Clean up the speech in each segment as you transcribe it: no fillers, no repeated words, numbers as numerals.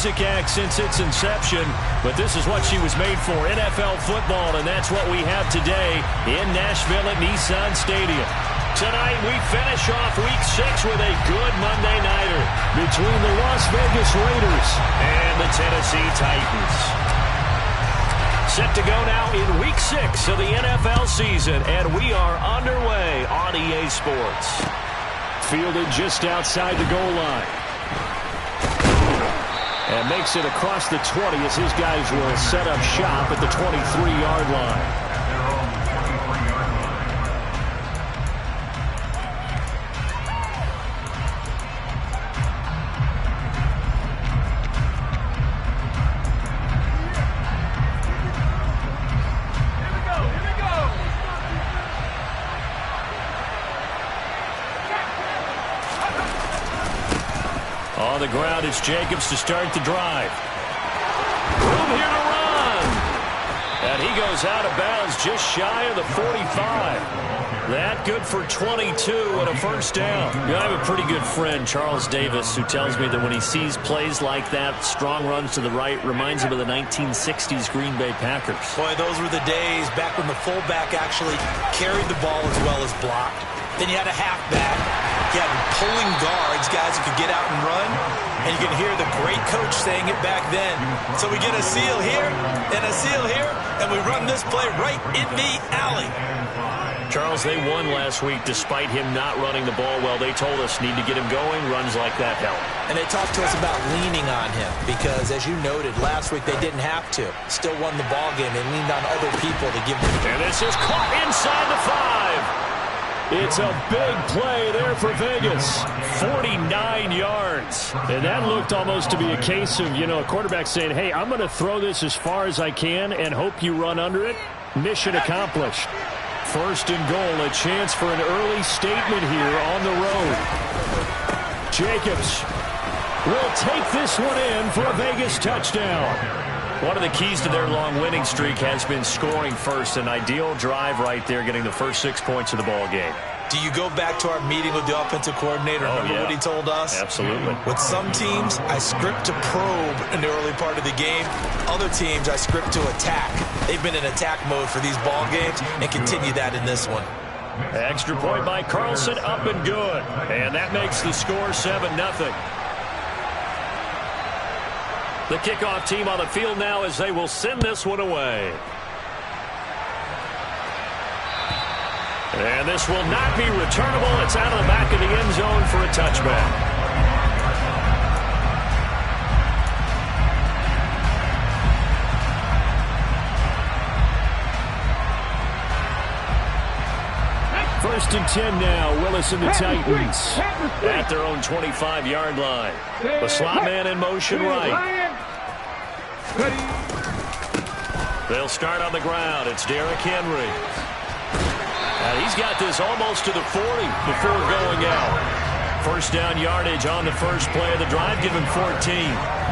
music act since its inception, but this is what she was made for, NFL football, and that's what we have today in Nashville at Nissan Stadium. Tonight, we finish off Week 6 with a good Monday nighter between the Las Vegas Raiders and the Tennessee Titans. Set to go now in Week 6 of the NFL season, and we are underway on EA Sports. Fielded just outside the goal line. And makes it across the 20 as his guys will set up shop at the 23-yard line. On the ground, it's Jacobs to start the drive. Room here to run. And he goes out of bounds just shy of the 45. That good for 22 and a first down. You know, I have a pretty good friend, Charles Davis, who tells me that when he sees plays like that, strong runs to the right, reminds him of the 1960s Green Bay Packers. Boy, those were the days back when the fullback actually carried the ball as well as blocked. Then you had a halfback. You had pulling guards, guys who could get out and run. And you can hear the great coach saying it back then. So we get a seal here and a seal here, and we run this play right in the alley. Charles, they won last week despite him not running the ball well. They told us need to get him going. Runs like that help. And they talked to us about leaning on him because, as you noted, last week they didn't have to. Still won the ball game. They leaned on other people to give them. And this is caught inside the 5. It's a big play there for Vegas. 49 yards. And that looked almost to be a case of, you know, a quarterback saying, hey, I'm going to throw this as far as I can and hope you run under it. Mission accomplished. First and goal, a chance for an early statement here on the road. Jacobs will take this one in for a Vegas touchdown. One of the keys to their long winning streak has been scoring first. An ideal drive right there, getting the first 6 points of the ball game. Do you go back to our meeting with the offensive coordinator? Remember what he told us? Absolutely. With some teams, I script to probe in the early part of the game. Other teams, I script to attack. They've been in attack mode for these ball games and continue that in this one. Extra point by Carlson, up and good. And that makes the score 7-0. The kickoff team on the field now as they will send this one away. And this will not be returnable. It's out of the back of the end zone for a touchback. First and 10 now. Willis and the Titans at their own 25-yard line. The slot man in motion right. They'll start on the ground. It's Derrick Henry. He's got this almost to the 40 before going out. First down yardage on the first play of the drive, given 14.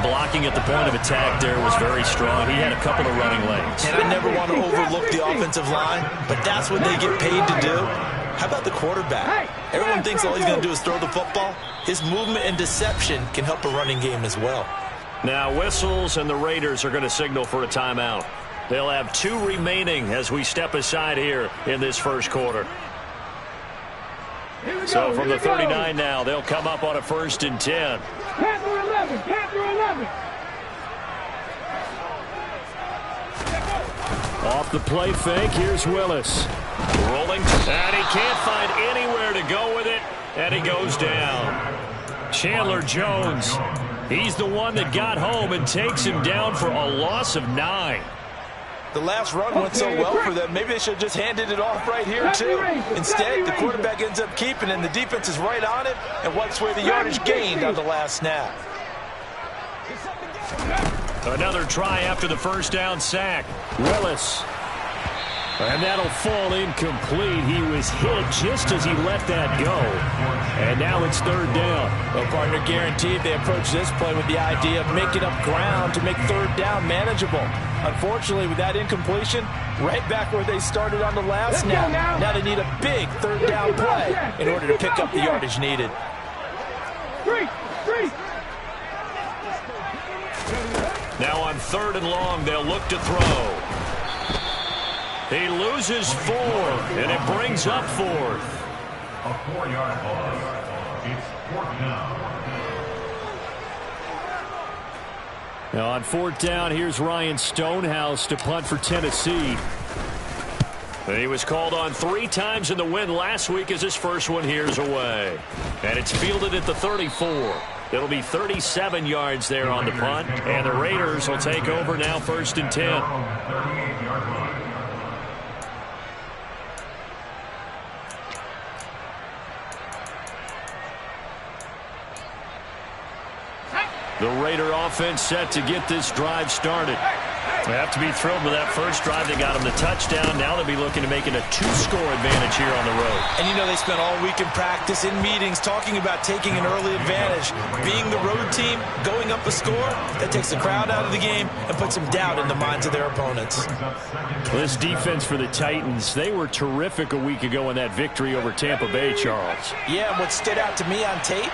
Blocking at the point of attack there was very strong. He had a couple of running lanes. And I never want to overlook the offensive line, but that's what they get paid to do. How about the quarterback? Everyone thinks all he's going to do is throw the football. His movement and deception can help a running game as well. Now whistles, and the Raiders are going to signal for a timeout. They'll have 2 remaining as we step aside here in this first quarter. So from the 39 now, they'll come up on a first and 10. Panther 11, Panther 11. Off the play fake, here's Willis. Rolling, and he can't find anywhere to go with it, and he goes down. Chandler Jones, he's the one that got home and takes him down for a loss of 9. The last run went so well for them. Maybe they should have just handed it off right here, too. Instead, the quarterback ends up keeping it, and the defense is right on it and wipes away the yardage gained on the last snap. Another try after the first down sack. Willis. And that'll fall incomplete. He was hit just as he let that go. And now it's third down. Well, partner, guaranteed they approach this play with the idea of making up ground to make third down manageable. Unfortunately, with that incompletion, right back where they started on the last snap. Now they need a big third down play in order to pick up the yardage needed. Now on 3rd and long, they'll look to throw. He loses 4, and it brings up 4th. A 4-yard loss. It's 4th down. Now on 4th down, here's Ryan Stonehouse to punt for Tennessee. He was called on 3 times in the win last week as his first one here's away. And it's fielded at the 34. It'll be 37 yards there on the punt. And the Raiders will take over now 1st and 10. 38-yard line. The Raider offense set to get this drive started. They have to be thrilled with that first drive. They got them the touchdown. Now they'll be looking to make it a 2-score advantage here on the road. And you know they spent all week in practice, in meetings, talking about taking an early advantage. Being the road team, going up a score, that takes the crowd out of the game and puts some doubt in the minds of their opponents. This defense for the Titans, they were terrific a week ago in that victory over Tampa Bay, Charles. Yeah, and what stood out to me on tape,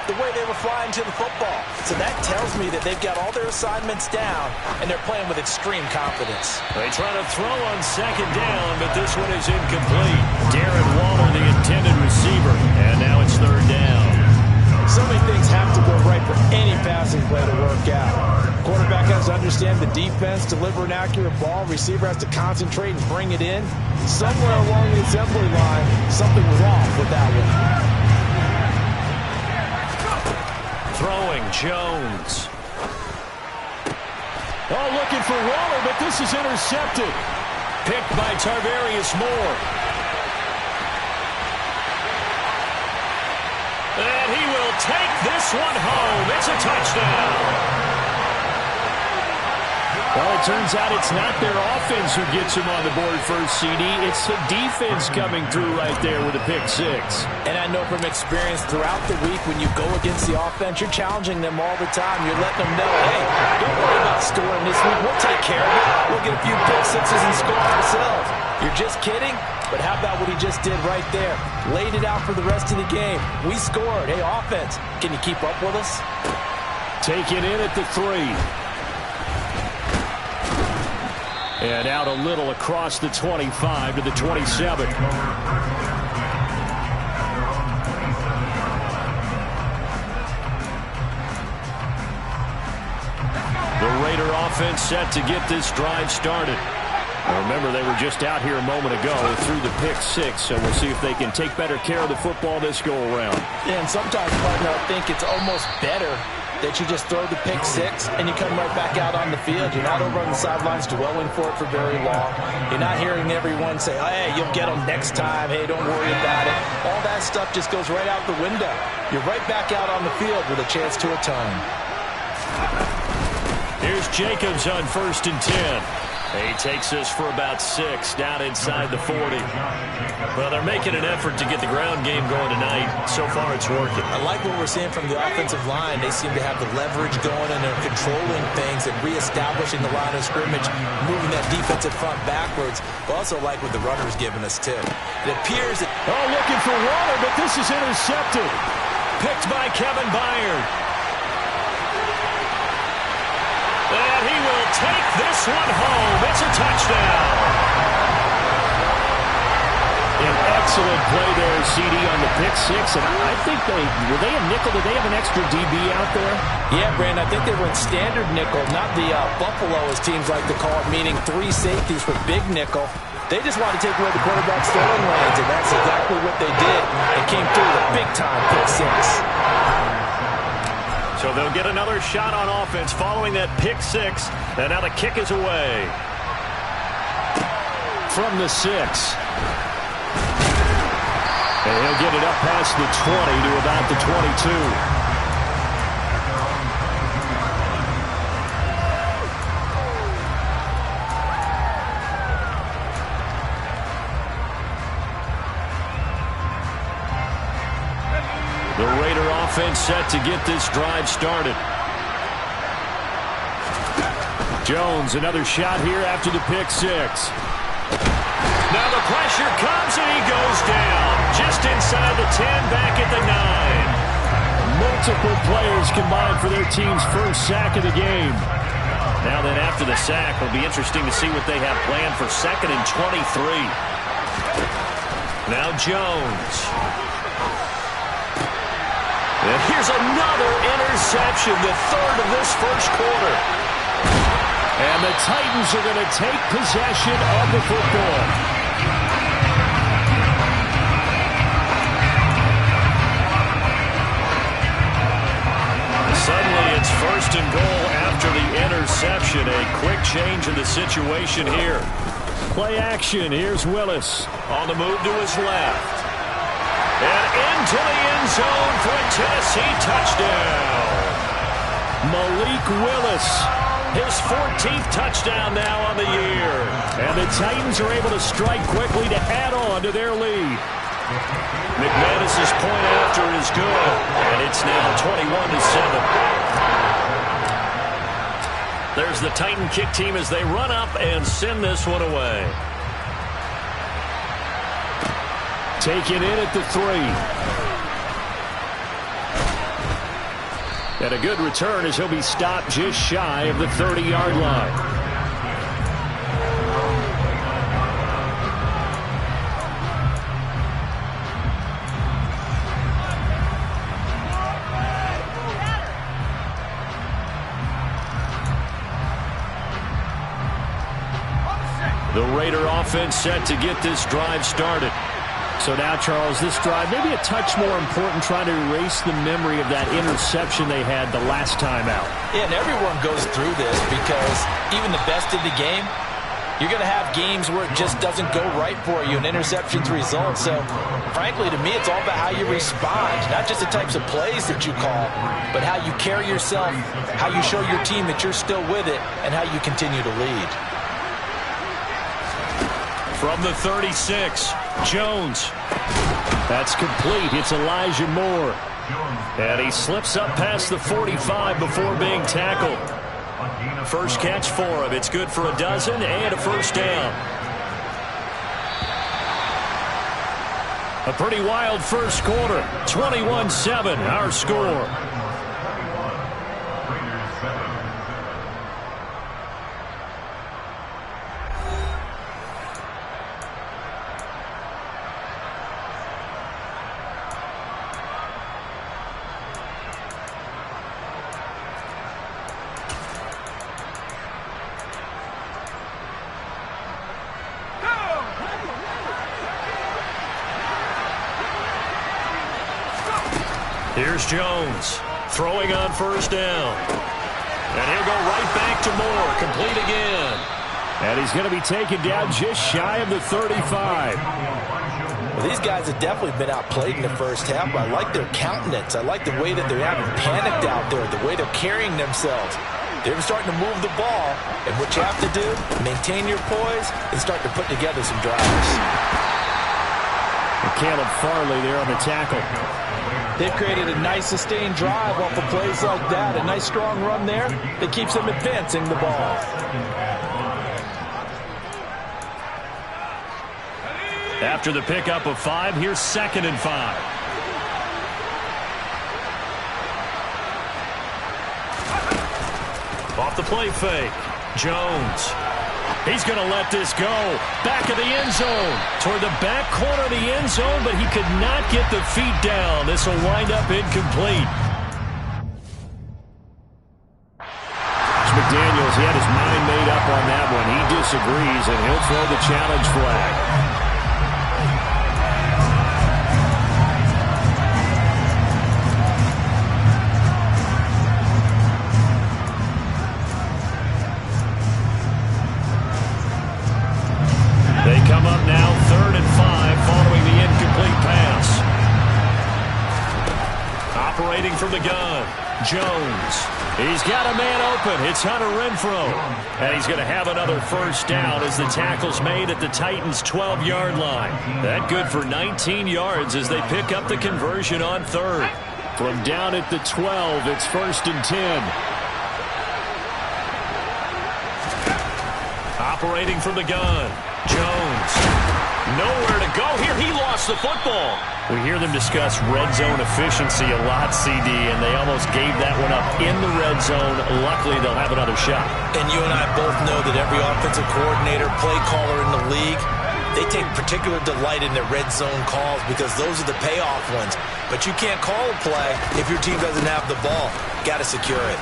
the way they were flying to the football. So that tells me that they've got all their assignments down, and they're playing with extreme confidence. They try to throw on 2nd down, but this one is incomplete. Darren Waller, the intended receiver, and now it's 3rd down. So many things have to go right for any passing play to work out. Quarterback has to understand the defense, deliver an accurate ball. Receiver has to concentrate and bring it in. Somewhere along the assembly line, something was off with that one. Throwing, Jones. Oh, looking for Waller, but this is intercepted. Picked by Tarvarius Moore. And he will take this one home. It's a touchdown. Well, it turns out it's not their offense who gets him on the board first, CD. It's the defense coming through right there with a pick 6. And I know from experience throughout the week when you go against the offense, you're challenging them all the time. You're letting them know, hey, don't worry about scoring this week. We'll take care of it. We'll get a few pick 6s and score ourselves. You're just kidding? But how about what he just did right there? Laid it out for the rest of the game. We scored. Hey, offense, can you keep up with us? Take it in at the 3. And out a little across the 25 to the 27. The Raider offense set to get this drive started. Now remember, they were just out here a moment ago through the pick 6, so we'll see if they can take better care of the football this go-around. Yeah, and sometimes, partner, I think it's almost better that you just throw the pick 6 and you come right back out on the field. You're not over on the sidelines dwelling for it for very long. You're not hearing everyone say, hey, you'll get them next time. Hey, don't worry about it. All that stuff just goes right out the window. You're right back out on the field with a chance to atone. Here's Jacobs on 1st and 10. He takes this for about 6 down inside the 40. Well, they're making an effort to get the ground game going tonight. So far, it's working. I like what we're seeing from the offensive line. They seem to have the leverage going, and they're controlling things and reestablishing the line of scrimmage, moving that defensive front backwards. I also like what the runner's giving us, too. It appears that... Oh, looking for Waller, but this is intercepted. Picked by Kevin Byard. And he will take this one home. It's a touchdown. An excellent play there, CD, on the pick 6. And I think were they a nickel? Did they have an extra DB out there? Yeah, Brandon, I think they were in standard nickel, not the Buffalo, as teams like to call it, meaning 3 safeties for big nickel. They just wanted to take away the quarterback's throwing lanes, and that's exactly what they did. They came through with a big-time pick 6. So they'll get another shot on offense following that pick 6. And now the kick is away. From the 6. And he'll get it up past the 20 to about the 22. The Raider offense set to get this drive started. Jones, another shot here after the pick 6. Now the pressure comes and he goes down. Just inside the 10, back at the 9. Multiple players combined for their team's first sack of the game. Now then, after the sack, it'll be interesting to see what they have planned for 2nd and 23. Now Jones. And here's another interception, the 3rd of this first quarter. And the Titans are going to take possession of the football. Suddenly it's 1st and goal after the interception. A quick change in the situation here. Play action. Here's Willis. On the move to his left. And into the end zone for a Tennessee touchdown. Malik Willis. His 14th touchdown now on the year. And the Titans are able to strike quickly to add on to their lead. McManus's point after is good. And it's now 21-7. There's the Titan kick team as they run up and send this one away. Taken in at the 3. And a good return as he'll be stopped just shy of the 30-yard line. The Raider offense set to get this drive started. So now, Charles, this drive maybe a touch more important, trying to erase the memory of that interception they had the last time out. Yeah, and everyone goes through this because even the best in the game, you're going to have games where it just doesn't go right for you and interceptions result. So, frankly, to me, it's all about how you respond, not just the types of plays that you call, but how you carry yourself, how you show your team that you're still with it, and how you continue to lead. From the 36, Jones. That's complete. It's Elijah Moore. And he slips up past the 45 before being tackled. First catch for him. It's good for a dozen and a first down. A pretty wild first quarter. 21-7, our score. Here's Jones throwing on first down. And he'll go right back to Moore. Complete again. And he's going to be taken down just shy of the 35. Well, these guys have definitely been outplayed in the first half. I like their countenance. I like the way that they haven't panicked out there, the way they're carrying themselves. They're starting to move the ball. And what you have to do, maintain your poise and start to put together some drives. And Caleb Farley there on the tackle. They've created a nice sustained drive off of plays like that. A nice strong run there that keeps them advancing the ball. After the pickup of 5, here's 2nd and 5. Off the play fake. Jones. He's going to let this go. Back of the end zone. Toward the back corner of the end zone, but he could not get the feet down. This will wind up incomplete. McDaniels, he had his mind made up on that one. He disagrees, and he'll throw the challenge flag. They come up now 3rd and 5 following the incomplete pass. Operating from the gun, Jones. He's got a man open. It's Hunter Renfrow. And he's going to have another first down as the tackle's made at the Titans' 12-yard line. That good for 19 yards as they pick up the conversion on 3rd. From down at the 12, it's 1st and 10. Operating from the gun, Jones. Nowhere to go here. He lost the football. We hear them discuss red zone efficiency a lot, CD, and they almost gave that one up in the red zone. Luckily, they'll have another shot. And you and I both know that every offensive coordinator, play caller in the league, they take particular delight in their red zone calls because those are the payoff ones. But you can't call a play if your team doesn't have the ball. Got to secure it.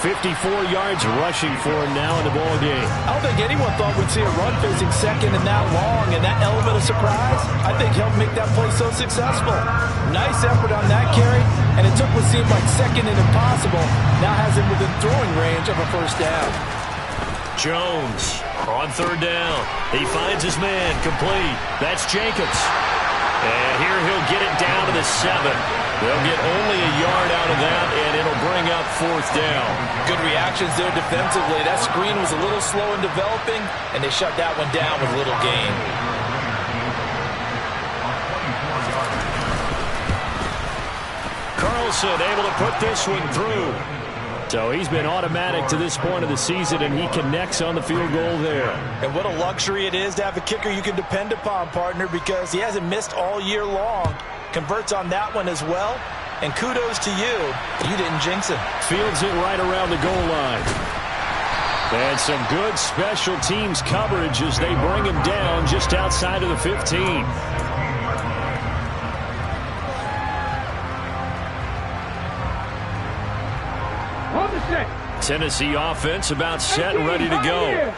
54 yards rushing for him now in the ball game. I don't think anyone thought we'd see a run facing second and that long, and that element of surprise, I think, helped make that play so successful. Nice effort on that carry, and it took what seemed like second and impossible, now has him within throwing range of a first down. Jones on third down. He finds his man complete. That's Jacobs. And here he'll get it down to the 7. They'll get only a yard out of that, and it'll bring up fourth down. Good reactions there defensively. That screen was a little slow in developing, and they shut that one down with little gain. Carlson able to put this one through. So he's been automatic to this point of the season, and he connects on the field goal there. And what a luxury it is to have a kicker you can depend upon, partner, because he hasn't missed all year long. Converts on that one as well. And kudos to you. You didn't jinx him. Fields it right around the goal line. And some good special teams coverage as they bring him down just outside of the 15. Tennessee offense about set and ready to go.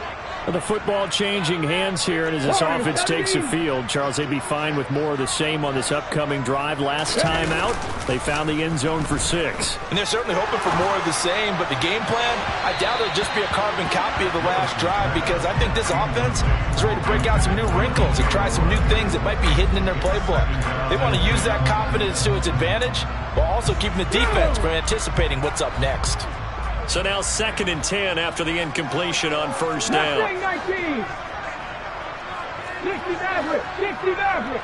The football changing hands here, and as this offense takes the field, Charles, they'd be fine with more of the same on this upcoming drive. Last time out, they found the end zone for 6. And they're certainly hoping for more of the same, but the game plan, I doubt it'll just be a carbon copy of the last drive, because I think this offense is ready to break out some new wrinkles and try some new things that might be hidden in their playbook. They want to use that confidence to its advantage, while also keeping the defense from anticipating what's up next. So now 2nd and 10 after the incompletion on first down. 19. 60 Maverick. 60 Maverick.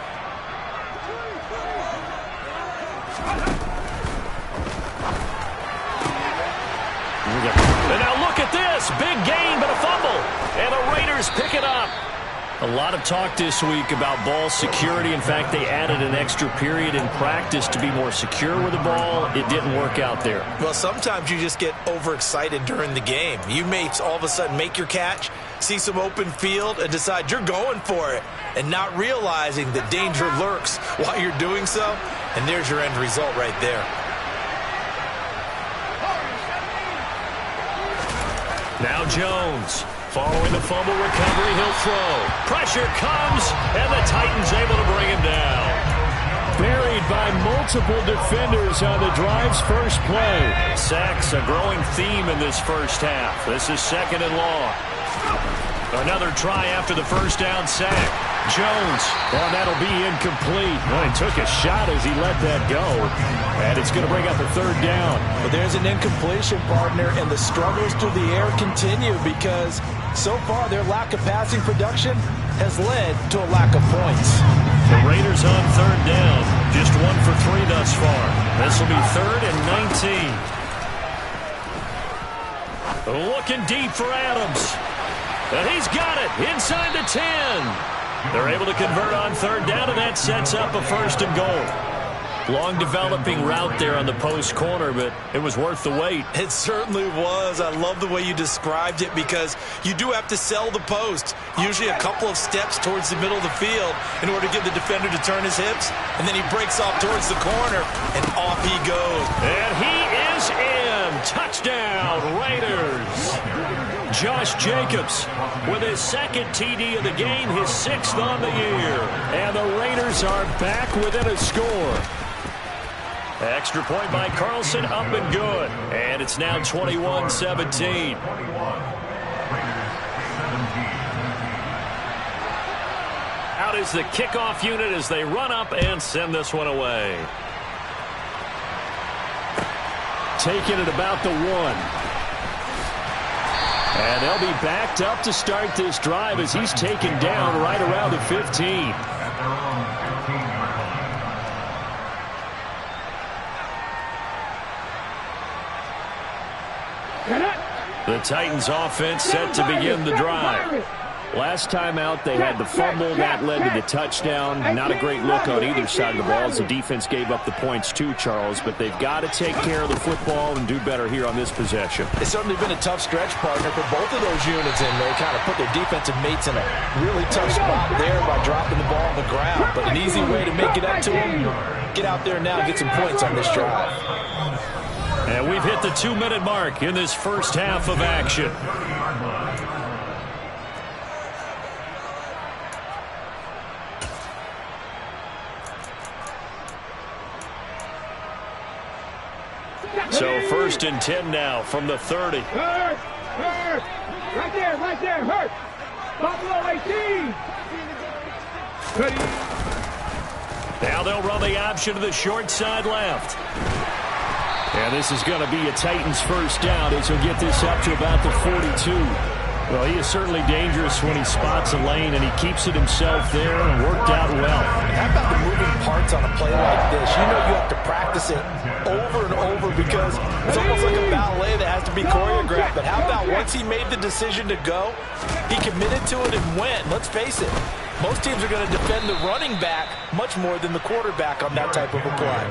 And now look at this. Big gain, but a fumble. And the Raiders pick it up. A lot of talk this week about ball security. In fact, they added an extra period in practice to be more secure with the ball. It didn't work out there. Well, sometimes you just get overexcited during the game. You may all of a sudden make your catch, see some open field, and decide you're going for it, and not realizing that danger lurks while you're doing so. And there's your end result right there. Now Jones. Following the fumble recovery, he'll throw. Pressure comes, and the Titans able to bring him down. Buried by multiple defenders on the drive's first play. Sacks, a growing theme in this first half. This is 2nd and long. Another try after the first down sack. Jones, well, that'll be incomplete. Well, he took a shot as he let that go. And it's going to bring up a 3rd down. But there's an incompletion, partner, and the struggles through the air continue because so far their lack of passing production has led to a lack of points. The Raiders on 3rd down. Just 1 for 3 thus far. This will be 3rd and 19. Looking deep for Adams. And he's got it inside the 10. They're able to convert on 3rd down, and that sets up a 1st and goal. Long developing route there on the post corner, but it was worth the wait. It certainly was. I love the way you described it because you do have to sell the post. Usually a couple of steps towards the middle of the field in order to get the defender to turn his hips, and then he breaks off towards the corner, and off he goes. And he is in. Touchdown, Raiders. Josh Jacobs with his 2nd TD of the game, his 6th on the year. And the Raiders are back within a score. Extra point by Carlson, up and good. And it's now 21-17. Out is the kickoff unit as they run up and send this one away. Taking it about the 1. And they'll be backed up to start this drive as he's taken down right around the 15. The Titans offense set to begin the drive. Last time out, they had the fumble. That led to the touchdown. Not a great look on either side of the ball as the defense gave up the points too, Charles. But they've got to take care of the football and do better here on this possession. It's certainly been a tough stretch, partner, for both of those units, and they kind of put their defensive mates in a really tough spot there by dropping the ball on the ground. But an easy way to make it up to them, get out there now and get some points on this drive. And we've hit the 2-minute mark in this first half of action. So 1st and 10 now from the 30. Hurt! Right there, hurt! Buffalo 18! Now they'll run the option to the short side left. And this is going to be a Titans first down as he'll get this up to about the 42. Well, he is certainly dangerous when he spots a lane, and he keeps it himself there and worked out well. How about the moving parts on a play like this? You know you have to practice it over and over because it's almost like a ballet that has to be choreographed. But how about once he made the decision to go, he committed to it and went. Let's face it, most teams are going to defend the running back much more than the quarterback on that type of a play.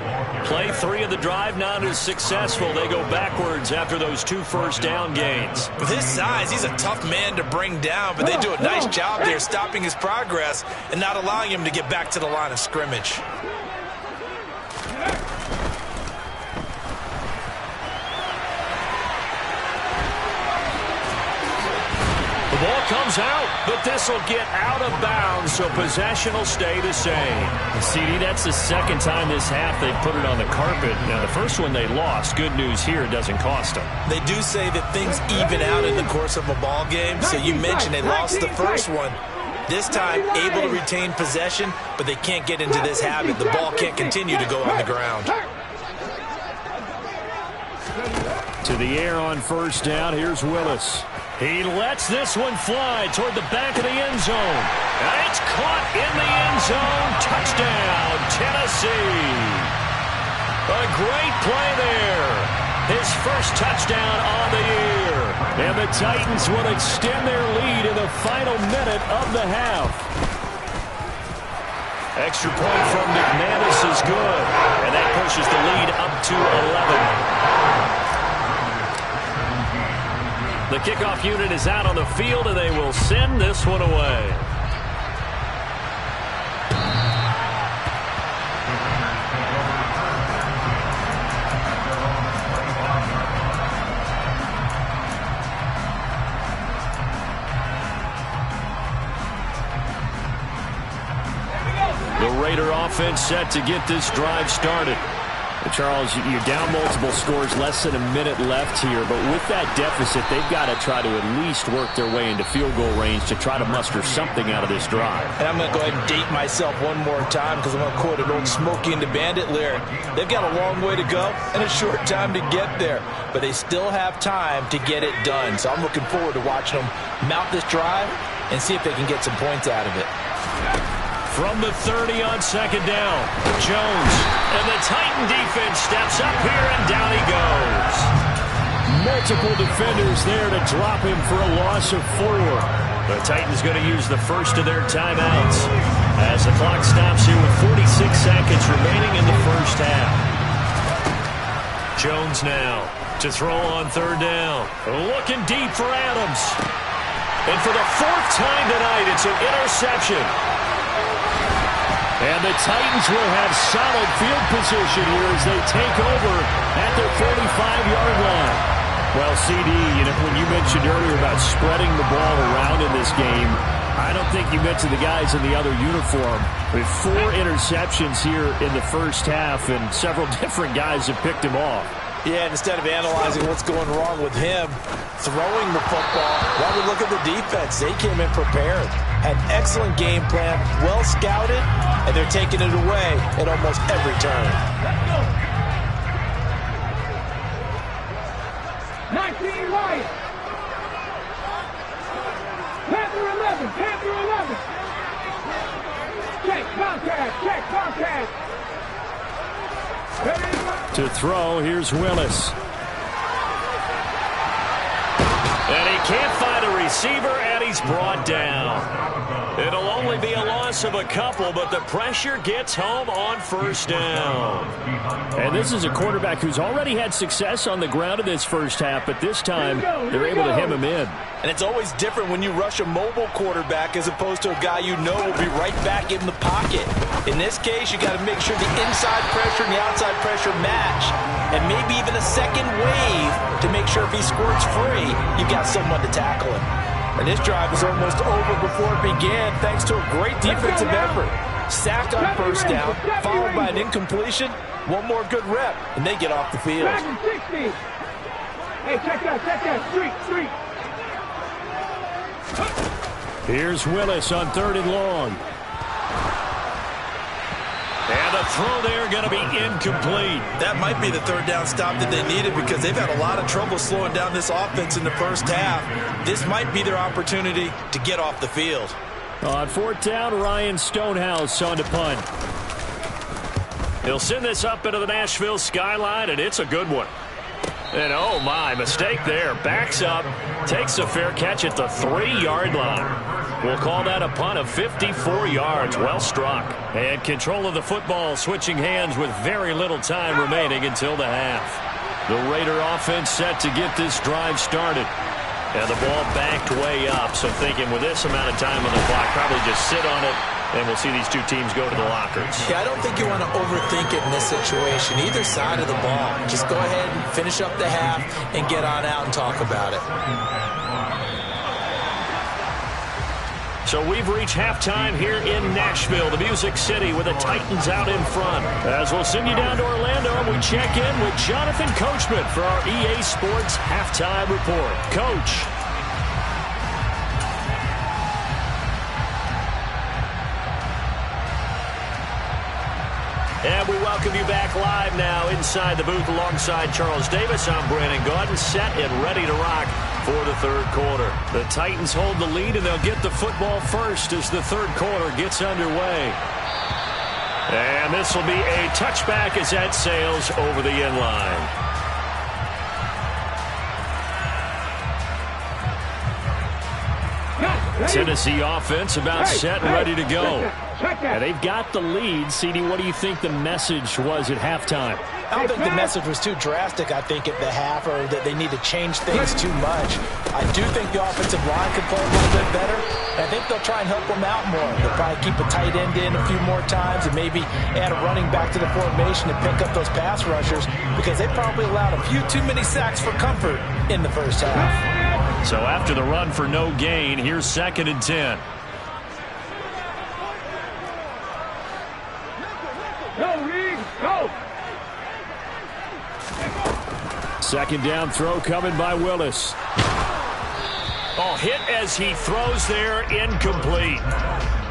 Play 3 of the drive not as successful. They go backwards after those 2 first down gains. With his size, he's a tough man to bring down, but they do a nice job there stopping his progress and not allowing him to get back to the line of scrimmage. The ball comes out, but this will get out of bounds, so possession will stay the same. CD, that's the second time this half they put it on the carpet. Now, the first one they lost. Good news here, it doesn't cost them. They do say that things even out in the course of a ball game. So you mentioned they lost the first one. This time, able to retain possession, but they can't get into this habit. The ball can't continue to go on the ground. To the air on first down, here's Willis. He lets this one fly toward the back of the end zone. And it's caught in the end zone. Touchdown, Tennessee. A great play there. His first touchdown on the year. And the Titans will extend their lead in the final minute of the half. Extra point from McManus is good. And that pushes the lead up to 11. The kickoff unit is out on the field, and they will send this one away. The Raider offense set to get this drive started. Charles, you're down multiple scores, less than a minute left here, but with that deficit, they've got to try to at least work their way into field goal range to try to muster something out of this drive. And I'm going to go ahead and date myself one more time because I'm going to quote an old Smokey and the Bandit lyric. They've got a long way to go and a short time to get there, but they still have time to get it done. So I'm looking forward to watching them mount this drive and see if they can get some points out of it. From the 30 on second down, Jones, and the Titan defense steps up here, and down he goes. Multiple defenders there to drop him for a loss of 4. The Titans going to use the first of their timeouts as the clock stops here with 46 seconds remaining in the first half. Jones now to throw on third down. Looking deep for Adams. And for the 4th time tonight, it's an interception. And the Titans will have solid field position here as they take over at their 45-yard line. Well, CD, when you mentioned earlier about spreading the ball around in this game, I don't think you mentioned the guys in the other uniform. With 4 interceptions here in the first half, and several different guys have picked him off. Yeah, and instead of analyzing what's going wrong with him throwing the football, why we look at the defense. They came in prepared, had excellent game plan, well scouted, and they're taking it away at almost every turn. 19 Lions. Panther 11. Panther 11. Check contact. Check contact. To throw, here's Willis. And he can't find a receiver, and he's brought down. It'll only be a loss of a couple, but the pressure gets home on first down. And this is a quarterback who's already had success on the ground in this first half, but this time they're able to hem him in. And it's always different when you rush a mobile quarterback as opposed to a guy you know will be right back in the pocket. In this case, you got to make sure the inside pressure and the outside pressure match, and maybe even a second wave to make sure if he squirts free, you've got someone to tackle him. And this drive is almost over before it began thanks to a great defensive effort. Sack on first down, followed by an incompletion. One more good rep, and they get off the field. Hey, check that. Street. Here's Willis on 3rd and long. And the throw there going to be incomplete. That might be the third down stop that they needed because they've had a lot of trouble slowing down this offense in the first half. This might be their opportunity to get off the field. On 4th down, Ryan Stonehouse on to punt. He'll send this up into the Nashville skyline, and it's a good one. And oh my, mistake there. Backs up, takes a fair catch at the 3-yard line. We'll call that a punt of 54 yards. Well struck. And control of the football switching hands with very little time remaining until the half. The Raider offense set to get this drive started. And the ball backed way up. So thinking with this amount of time on the clock, probably just sit on it. And we'll see these two teams go to the lockers. Yeah, I don't think you want to overthink it in this situation. Either side of the ball. Just go ahead and finish up the half and get on out and talk about it. So we've reached halftime here in Nashville, the Music City, with the Titans out in front. As we'll send you down to Orlando, we check in with Jonathan Coachman for our EA Sports Halftime Report. Coach. And we welcome you back live now inside the booth alongside Charles Davis. I'm Brandon Gaudin, set and ready to rock for the third quarter. The Titans hold the lead, and they'll get the football first as the third quarter gets underway. And this will be a touchback as that sails over the end line. Tennessee offense about set and ready to go. And they've got the lead. CD, what do you think the message was at halftime? I don't think the message was too drastic, I think, at the half, or that they need to change things too much. I do think the offensive line could play a little bit better. I think they'll try and help them out more. They'll probably keep a tight end in a few more times and maybe add a running back to the formation to pick up those pass rushers because they probably allowed a few too many sacks for comfort in the first half. So after the run for no gain, here's 2nd and 10. Go, Reed, go! 2nd down throw coming by Willis. Oh, hit as he throws there, incomplete.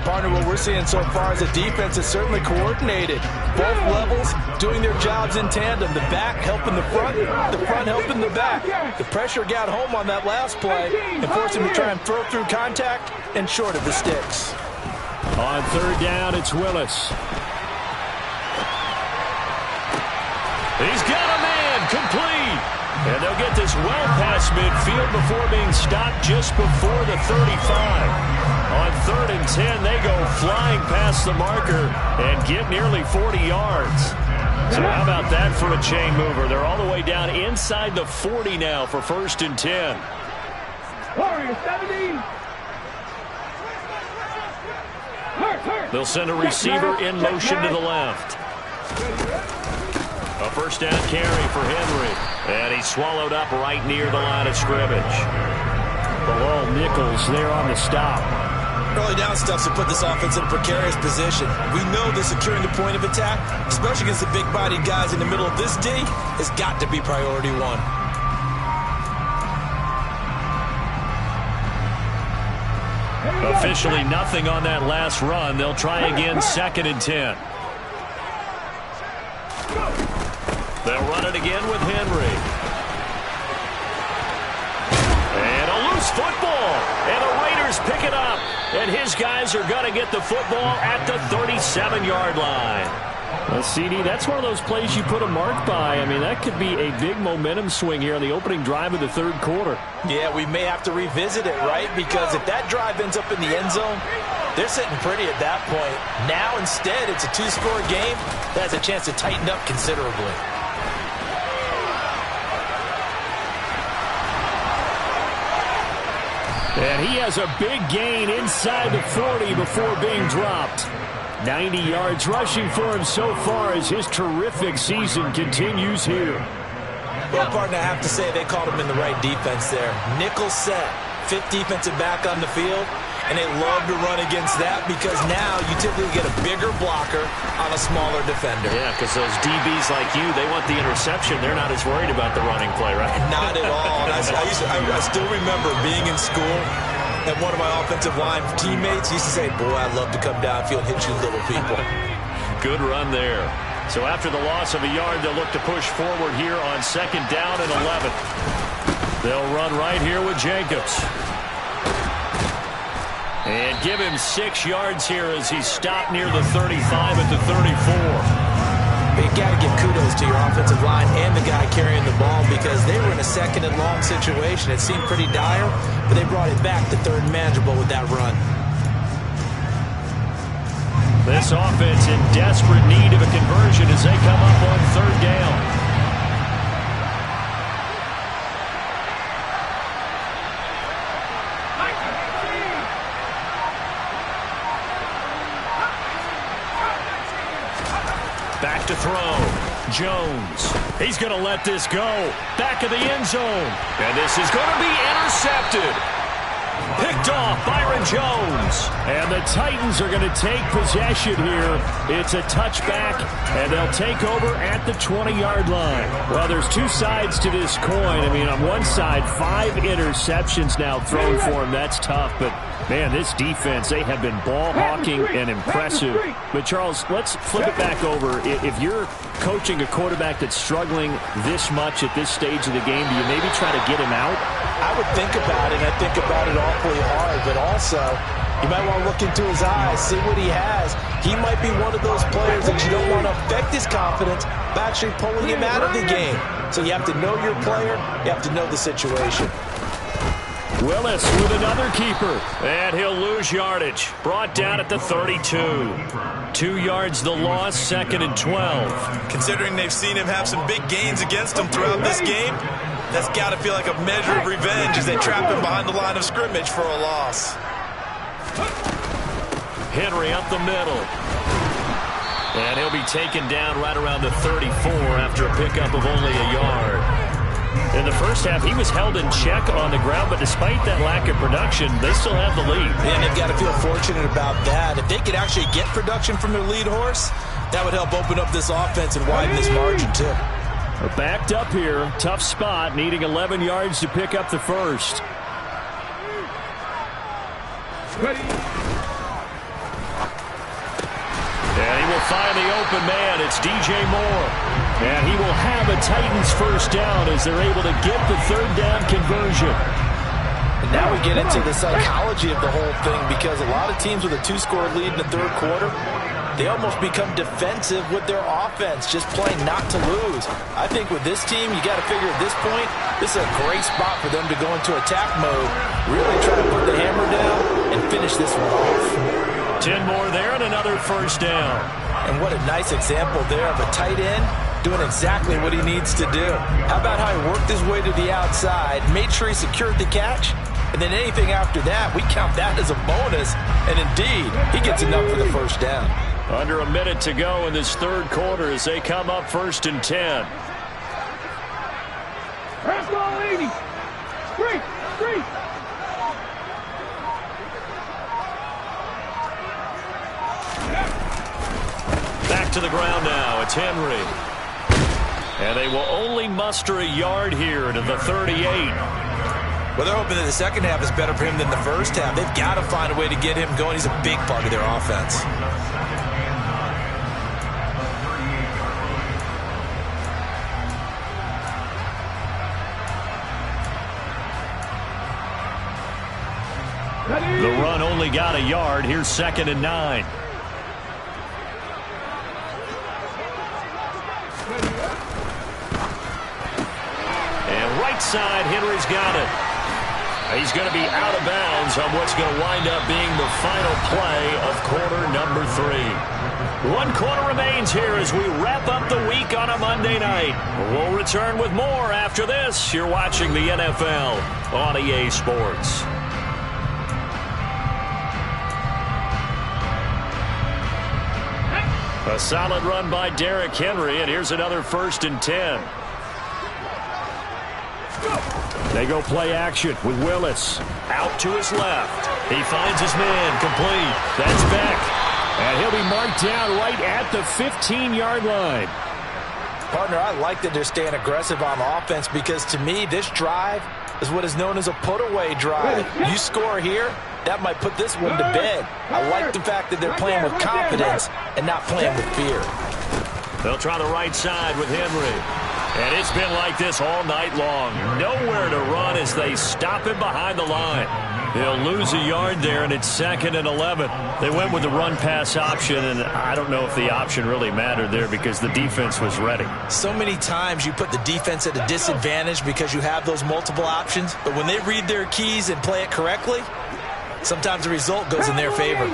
Partner, what we're seeing so far as a defense is certainly coordinated. Both levels doing their jobs in tandem. The back helping the front helping the back. The pressure got home on that last play and forced him to try and throw through contact and short of the sticks. On 3rd down, it's Willis. He's got a man, complete. And they'll get this well past midfield before being stopped just before the 35. On 3rd and 10, they go flying past the marker and get nearly 40 yards. So how about that for a chain mover? They're all the way down inside the 40 now for 1st and 10. Warriors 17. They'll send a receiver in motion to the left. A 1st down carry for Henry. And he's swallowed up right near the line of scrimmage. Bilal Nichols there on the stop. Early down stuff to put this offense in a precarious position. We know that securing the point of attack, especially against the big-bodied guys in the middle of this D, has got to be priority one. Officially nothing on that last run. They'll try again 2nd and 10. They'll run it again with Henry. And a loose football. And the Raiders pick it up. And his guys are going to get the football at the 37-yard line. Well, CD, that's one of those plays you put a mark by. I mean, that could be a big momentum swing here on the opening drive of the third quarter. Yeah, we may have to revisit it, right? Because if that drive ends up in the end zone, they're sitting pretty at that point. Now, instead, it's a two-score game that has a chance to tighten up considerably. And he has a big gain inside the 40 before being dropped. 90 yards rushing for him so far as his terrific season continues here. Well, partner, I have to say they called him in the right defense there. Nickel set, fifth defensive back on the field, and they love to run against that because now you typically get a bigger blocker on a smaller defender. Yeah, because those DBs like you, they want the interception. They're not as worried about the running play, right? Not at all. And I still remember being in school, and one of my offensive line teammates used to say, boy, I'd love to come downfield and hit you little people. Good run there. So after the loss of a yard, they'll look to push forward here on 2nd down and 11. They'll run right here with Jacobs. And give him 6 yards here as he's stopped near the 35 at the 34. But you got to give kudos to your offensive line and the guy carrying the ball because they were in a 2nd and long situation. It seemed pretty dire, but they brought it back to 3rd and manageable with that run. This offense in desperate need of a conversion as they come up on 3rd down. Back to throw. Jones. He's going to let this go. Back of the end zone. And this is going to be intercepted. Picked off Byron Jones. And the Titans are going to take possession here. It's a touchback, and they'll take over at the 20-yard line. Well, there's two sides to this coin. I mean, on one side, 5 interceptions now thrown for him. That's tough, but man, this defense, they have been ball hawking and impressive. But, Charles, let's flip it back over. If you're coaching a quarterback that's struggling this much at this stage of the game, do you maybe try to get him out? I would think about it, and I think about it awfully hard. But also, you might want to look into his eyes, see what he has. He might be one of those players that you don't want to affect his confidence by actually pulling him out of the game. So you have to know your player. You have to know the situation. Willis with another keeper. And he'll lose yardage. Brought down at the 32. 2 yards the loss, 2nd and 12. Considering they've seen him have some big gains against them throughout this game, that's got to feel like a measure of revenge as they trap him behind the line of scrimmage for a loss. Henry up the middle. And he'll be taken down right around the 34 after a pickup of only a yard. In the first half, he was held in check on the ground, but despite that lack of production, they still have the lead. And they've got to feel fortunate about that. If they could actually get production from their lead horse, that would help open up this offense and widen this margin, too. Backed up here, tough spot, needing 11 yards to pick up the first. Ready. And he will find the open man. It's DJ Moore. And he will have a Titans first down as they're able to get the 3rd down conversion. And now we get into the psychology of the whole thing because a lot of teams with a 2-score lead in the 3rd quarter, they almost become defensive with their offense, just playing not to lose. I think with this team, you got to figure at this point, this is a great spot for them to go into attack mode, really try to put the hammer down and finish this one off. 10 more there and another first down. And what a nice example there of a tight end doing exactly what he needs to do. How about how he worked his way to the outside, made sure he secured the catch, and then anything after that, we count that as a bonus. And indeed, he gets enough for the first down. Under a minute to go in this 3rd quarter as they come up 1st and 10. Press ball 80. Street. Back to the ground now. It's Henry. And they will only muster a yard here to the 38. Well, they're hoping that the second half is better for him than the first half. They've got to find a way to get him going. He's a big part of their offense. The run only got a yard. Here's 2nd and 9. right side. Henry's got it. He's going to be out of bounds on what's going to wind up being the final play of quarter number 3. 1 quarter remains here as we wrap up the week on a Monday night. We'll return with more after this. You're watching the NFL on EA Sports. A solid run by Derrick Henry, and here's another 1st and 10. They go play action with Willis. Out to his left. He finds his man complete. That's Beck. And he'll be marked down right at the 15-yard line. Partner, I like that they're staying aggressive on offense because to me, this drive is what is known as a put-away drive. You score here, that might put this one to bed. I like the fact that they're playing with confidence and not playing with fear. They'll try the right side with Henry. And it's been like this all night long. Nowhere to run as they stop him behind the line. They'll lose a yard there, and it's 2nd and 11. They went with the run-pass option, and I don't know if the option really mattered there because the defense was ready. So many times you put the defense at a disadvantage because you have those multiple options, but when they read their keys and play it correctly, sometimes the result goes in their favor.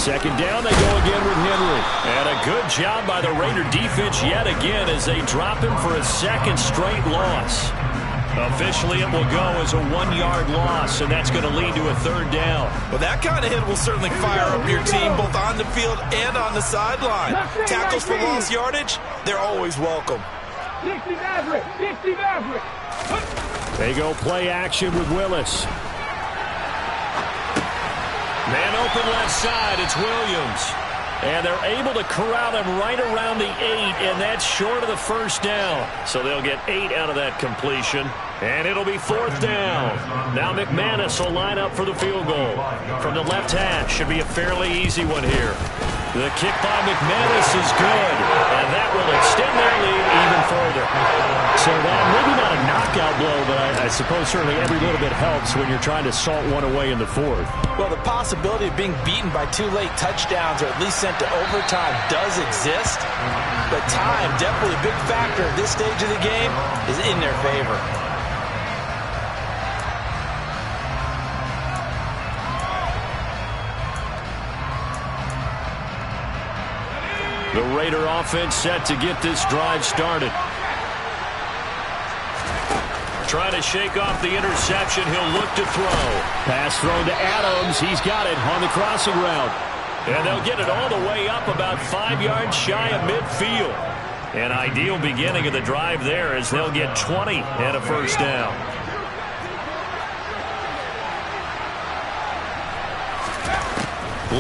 2nd down, they go again with Henry. And a good job by the Raider defense yet again as they drop him for a 2nd straight loss. Officially, it will go as a 1-yard loss, and that's going to lead to a 3rd down. Well, that kind of hit will certainly fire up your team both on the field and on the sideline. Tackles for lost yardage, they're always welcome. 60 Maverick! 60 Maverick! They go play action with Willis. Man open left side, it's Williams. And they're able to corral him right around the 8, and that's short of the 1st down. So they'll get 8 out of that completion, and it'll be 4th down. Now McManus will line up for the field goal. From the left hash, should be a fairly easy one here. The kick by McManus is good, and that will extend their lead even further. So that maybe not a knockout blow, but I suppose certainly every little bit helps when you're trying to salt one away in the 4th. Well, the possibility of being beaten by 2 late touchdowns or at least sent to overtime does exist, but time, definitely a big factor at this stage of the game, is in their favor. The Raider offense set to get this drive started. Trying to shake off the interception. He'll look to throw. Pass thrown to Adams. He's got it on the crossing route. And they'll get it all the way up about 5 yards shy of midfield. An ideal beginning of the drive there as they'll get 20 and a 1st down.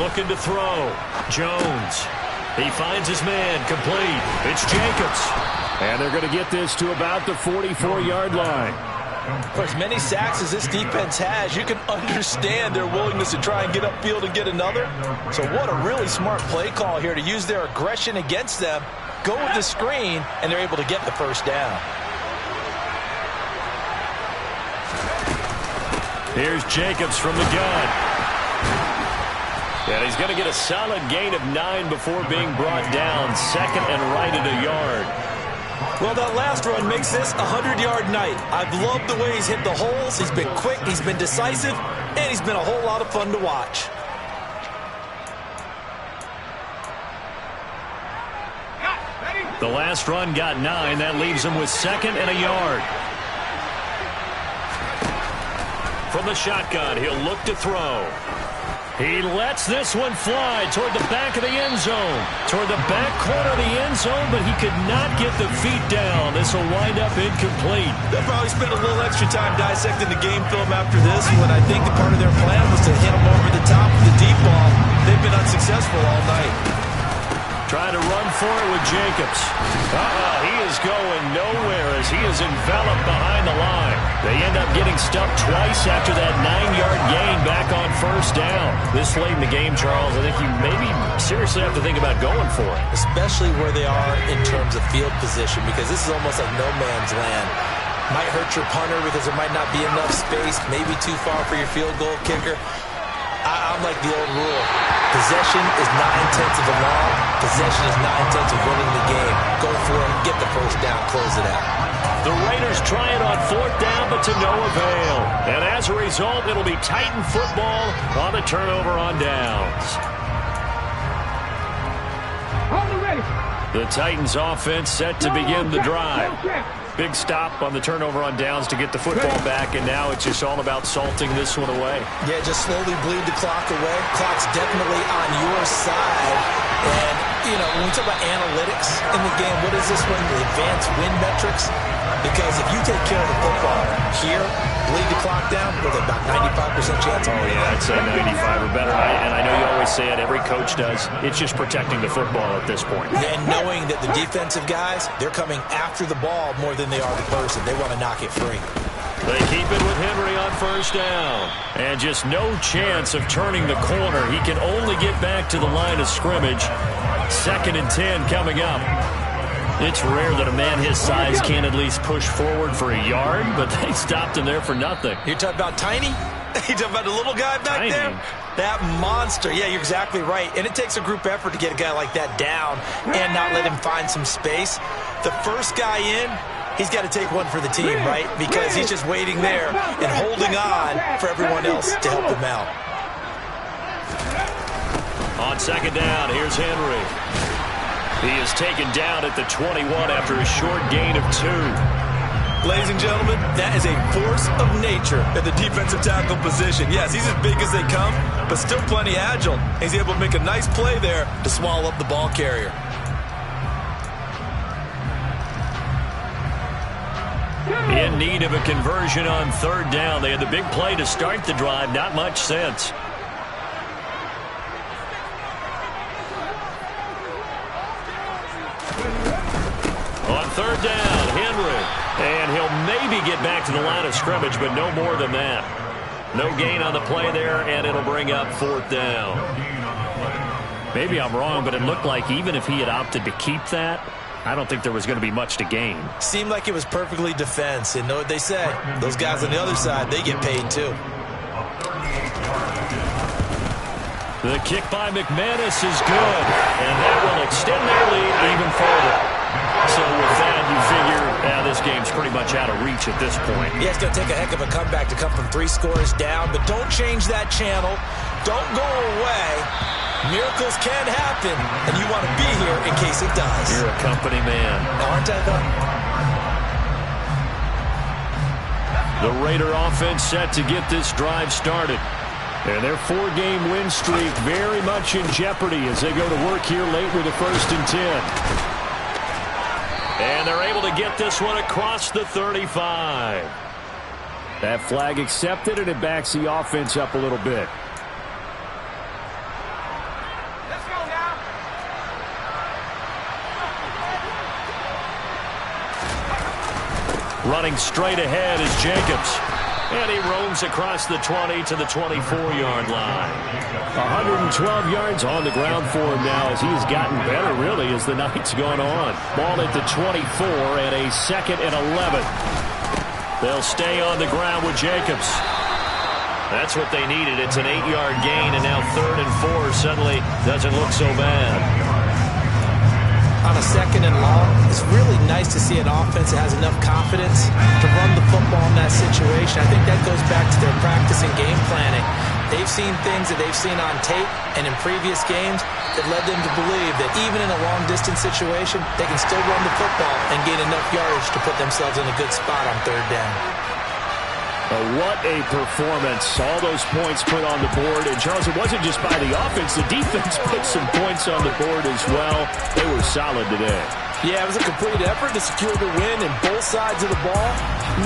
Looking to throw. Jones. He finds his man complete. It's Jacobs. And they're going to get this to about the 44-yard line. For as many sacks as this defense has, you can understand their willingness to try and get upfield and get another. So what a really smart play call here to use their aggression against them, go with the screen, and they're able to get the 1st down. Here's Jacobs from the gun. And he's going to get a solid gain of 9 before being brought down. 2nd and right at a yard. Well, that last run makes this a 100-yard night. I've loved the way he's hit the holes. He's been quick, he's been decisive, and he's been a whole lot of fun to watch. The last run got 9. That leaves him with 2nd and a yard. From the shotgun, he'll look to throw. He lets this one fly toward the back of the end zone. Toward the back corner of the end zone, but he could not get the feet down. This will wind up incomplete. They'll probably spend a little extra time dissecting the game film after this when I think the part of their plan was to hit him over the top of the deep ball. They've been unsuccessful all night. Trying to run for it with Jacobs. He is going nowhere as he is enveloped behind the line. They end up getting stuck twice after that 9-yard gain back on 1st down. This late in the game, Charles, I think you maybe seriously have to think about going for it. Especially where they are in terms of field position, because this is almost like no man's land. Might hurt your punter because there might not be enough space, maybe too far for your field goal kicker. I'm like the old rule. Possession is 9/10 of the law. Possession is 9/10 of winning the game. Go for it, get the first down, close it out. The Raiders try it on 4th down, but to no avail. And as a result, it'll be Titan football on the turnover on downs. The Titans offense set to begin the drive. Big stop on the turnover on downs to get the football back, and now it's just all about salting this one away. Yeah, just slowly bleed the clock away. Clock's definitely on your side. And, you know, when we talk about analytics in the game, what is this one? The advanced win metrics? Because if you take care of the football here, bleed the clock down, with about 95% chance. Oh, yeah, I'd say 95 or better. And I know you always say it, every coach does. It's just protecting the football at this point. And knowing that the defensive guys, they're coming after the ball more than they are the person. They want to knock it free. They keep it with Henry on 1st down. And just no chance of turning the corner. He can only get back to the line of scrimmage. 2nd and 10 coming up. It's rare that a man his size can't at least push forward for a yard, but they stopped him there for nothing. You're talking about Tiny? You're talking about the little guy back there? That monster. Yeah, you're exactly right. And it takes a group effort to get a guy like that down and not let him find some space. The first guy in, he's got to take one for the team, right? Because he's just waiting there and holding on for everyone else to help him out. On 2nd down, here's Henry. He is taken down at the 21 after a short gain of 2. Ladies and gentlemen, that is a force of nature at the defensive tackle position. Yes, he's as big as they come, but still plenty agile. He's able to make a nice play there to swallow up the ball carrier. In need of a conversion on 3rd down. They had the big play to start the drive. Not much sense. On 3rd down, Henry. And he'll maybe get back to the line of scrimmage, but no more than that. No gain on the play there, and it'll bring up 4th down. Maybe I'm wrong, but it looked like even if he had opted to keep that, I don't think there was going to be much to gain. Seemed like it was perfectly defense. And know what they say? Those guys on the other side, they get paid too. The kick by McManus is good, and that will extend their lead even further. So with that, you figure this game's pretty much out of reach at this point. Yeah, it's going to take a heck of a comeback to come from 3 scores down, but don't change that channel. Don't go away. Miracles can happen, and you want to be here in case it does. You're a company man. Aren't I, though? The Raider offense set to get this drive started. And their 4-game win streak very much in jeopardy as they go to work here late with a 1st and 10. And they're able to get this one across the 35. That flag accepted, and it backs the offense up a little bit. Let's go now. Running straight ahead is Jacobs. And he roams across the 20 to the 24-yard line. 112 yards on the ground for him now as he's gotten better, really, as the night's gone on. Ball at the 24 and a 2nd and 11. They'll stay on the ground with Jacobs. That's what they needed. It's an 8-yard gain, and now 3rd and 4 suddenly doesn't look so bad. On a 2nd and long, it's really nice to see an offense that has enough confidence to run the football in that situation. I think that goes back to their practice and game planning. They've seen things that they've seen on tape and in previous games that led them to believe that even in a long-distance situation, they can still run the football and gain enough yardage to put themselves in a good spot on 3rd down. What a performance. All those points put on the board. And, Charles, it wasn't just by the offense. The defense put some points on the board as well. They were solid today. Yeah, it was a complete effort to secure the win, and both sides of the ball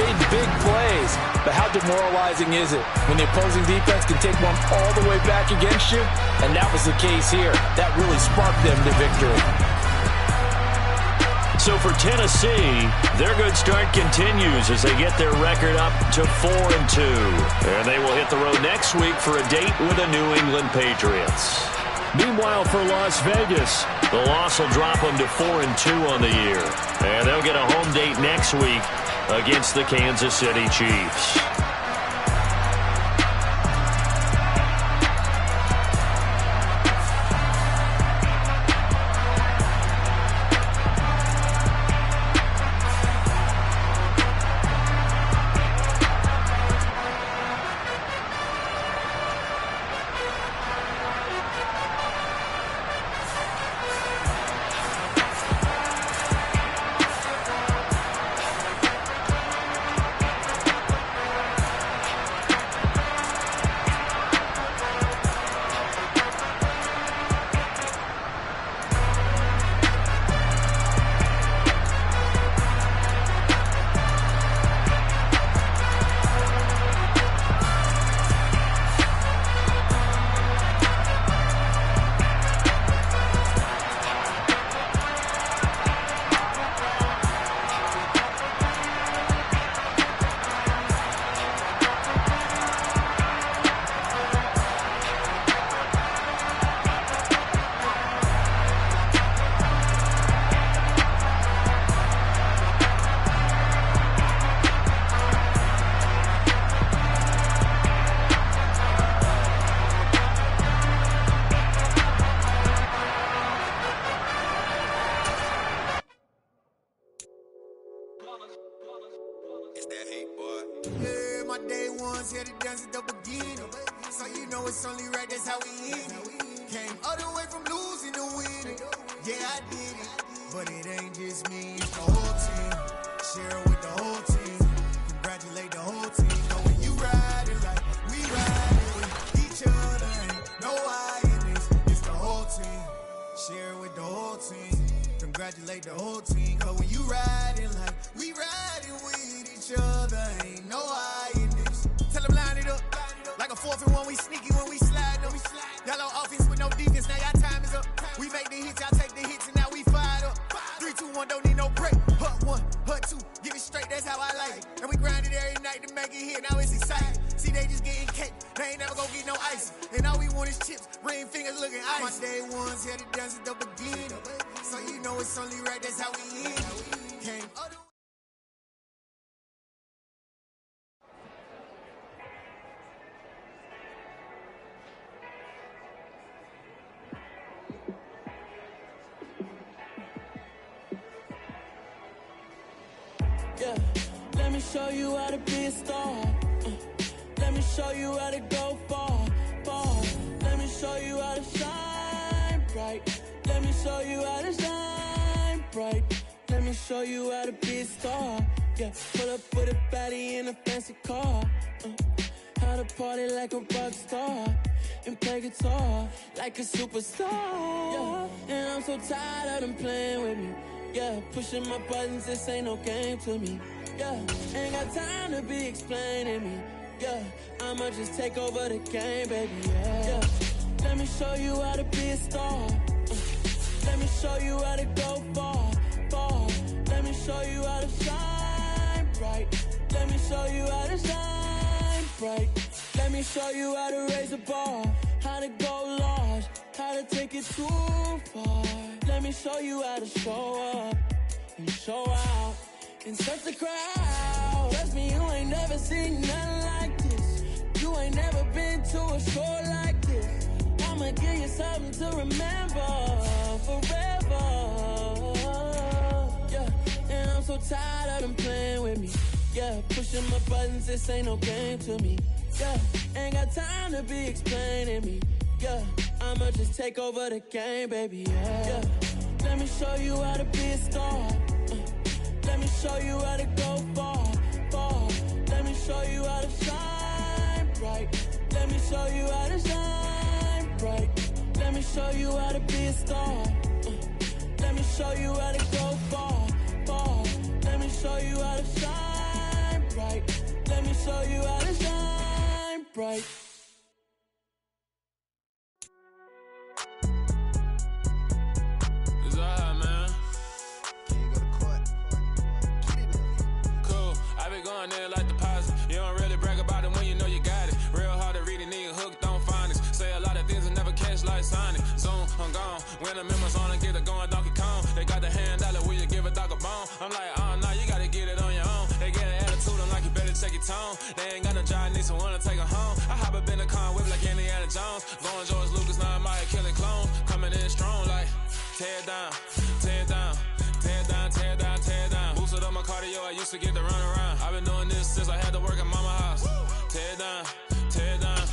made big plays. But how demoralizing is it when the opposing defense can take one all the way back against you? And that was the case here. That really sparked them to victory. So for Tennessee, their good start continues as they get their record up to 4-2. And they will hit the road next week for a date with the New England Patriots. Meanwhile, for Las Vegas, the loss will drop them to 4-2 on the year. And they'll get a home date next week against the Kansas City Chiefs. It's that hate, boy. Yeah, my day ones here to dance at the beginning. So you know it's only right, that's how we end it. Came all the way from losing to winning. Yeah, I did it. But it ain't just me, it's the whole team. Share it with the whole team. Congratulate the whole team. Know when you riding like we riding with each other. Ain't no I in this, it's the whole team. Share it with the whole team. Congratulate the whole team. Cause when you riding like we riding with each other. Ain't no I in this. Tell them line it up. Like a 4th and 1, we sneaky when we slide them. Y'all on offense with no defense, now y'all time is up. We make the hits, y'all take the hits, and now we fired up. 3, 2, 1, don't need no break. Hut 1, hut 2, give it straight, that's how I like it. And we grind it every night to make it hit, now it's exciting. See, they just getting cake, they ain't never gonna get no ice. And all we want is chips, ring fingers looking ice. My day ones here to dance at the beginning. So you know it's only right, that's how we end. Came other. Yeah, let me show you how to be a star. Let me show you how to go far, far. Let me show you how to shine bright. Let me show you how to shine bright. Let me show you how to be a star. Yeah, pull up with a baddie in a fancy car. How to party like a rock star and play guitar like a superstar. Yeah, and I'm so tired of them playing with me. Yeah, pushing my buttons, this ain't no game to me. Yeah, ain't got time to be explaining me. Yeah, I'ma just take over the game, baby. Yeah, let me show you how to be a star. Let me show you how to go far, far. Let me show you how to shine bright. Let me show you how to shine bright. Let me show you how to raise a bar, how to go large, how to take it too far. Let me show you how to show up and show out in such a crowd. Trust me, you ain't never seen nothing like this. You ain't never been to a show like this. I'ma give you something to remember forever. Yeah, and I'm so tired of them playing with me. Yeah, pushing my buttons, this ain't no game to me. Yeah, ain't got time to be explaining me. Yeah, I'ma just take over the game, baby. Yeah, let me show you how to be a star. Let me show you how to go far, far. Let me show you how to shine bright. Let me show you how to shine bright. Let me show you how to be a star. Let me show you how to go far, far. Let me show you how to shine bright. Let me show you how to shine bright. Going there like deposit. You don't really brag about it when you know you got it. Real hard to read a nigga hooked on phonics. Say a lot of things and never catch like Sonic. Zoom, I'm gone. When I'm in my zone and get it going Donkey Kong. They got the hand dollar, will you give a dog a bone? I'm like, oh no, you gotta get it on your own. They get an attitude, I'm like, you better check your tone. They ain't got no job, need someone to take her home. I hop up in the car, whip like Indiana Jones. Going George Lucas, now I might kill a clone. Coming in strong like, tear down, tear down. Tear down, tear down, tear down. Boosted up my cardio, I used to get to run around. I've been doing this since I had to work at mama house. Tear down, tear down,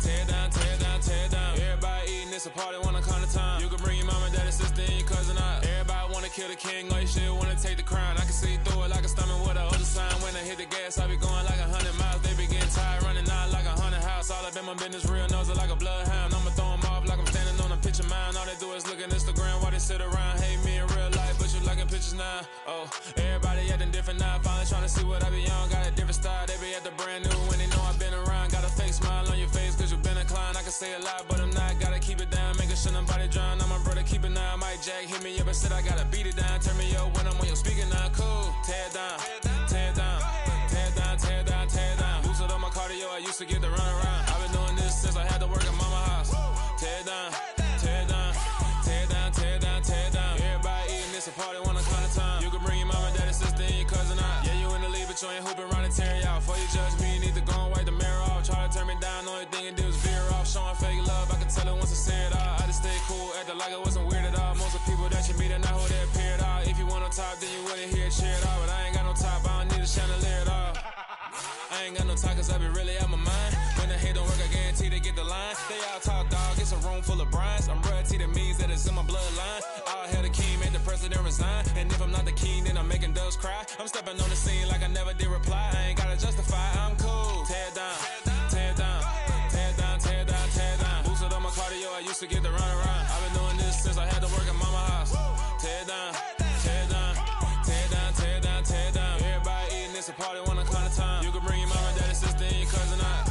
tear down, tear down, tear down. Everybody eating, it's a party, wanna come to time. You can bring your mama, daddy, sister, and your cousin out. Everybody wanna kill the king, or you shit wanna take the crown. I can see through it like a stomach with a other sign. When I hit the gas, I be going like 100 miles. They be getting tired, running out like 100 house. All up in my business, real nose like a bloodhound. I'ma throw them off like I'm standing on a picture mound. All they do is look at Instagram while they sit around. Hate me in real life, but you liking pictures now. Oh, everybody acting different now. Finally trying to see what I be on. Got a different style, they be at the brand new when they know I've been around. Got a fake smile on your face cause you been inclined. I can say a lot, but I'm not. Gotta keep it down, making sure nobody drown. I'm my brother, keep it now. Mike Jack hit me up and said I gotta beat it down. Turn me up when I'm on your speaker now. Cool, tear down, tear down, tear down, tear down, tear down. Boosted up my cardio, I used to get to run around. I've been doing this since I had to work at mama house. Tear down, tear down, tear down, tear down, tear down. Everybody eating, it's a party, wanna come to time. You can bring your mama, daddy, sister, and your cousin out. Yeah, you in the league, but you ain't hooping around and tear you out. Before you judge me, you need to go and wipe the mirror off. Try to turn me down, only thing you did was veer off. Showing fake love, I can tell it once I say it all. I just stay cool, acting like it wasn't weird at all. Most of the people that you meet are not who they appear at all. If you want on top, then you wouldn't hear it cheer at all. But I ain't got no top, cause I be really out my mind. When the hate don't work, I guarantee they get the line. They all talk dog, it's a room full of Bryans. I'm royalty, that means that it's in my bloodline. All hail the king, made the president resign. And if I'm not the king, then I'm making doves cry. I'm stepping on the scene like I never did reply. I ain't gotta justify, I'm cool. Tear down, tear down, tear down, tear down, tear down. Boosted on my cardio, I used to get the run around. I've been doing this since I had to work at mama house. Tear down, tear down, tear down, tear down, tear down. Everybody eating, it's a party, one o'clock of time. You can bring your mama, daddy, sister, and your cousin out.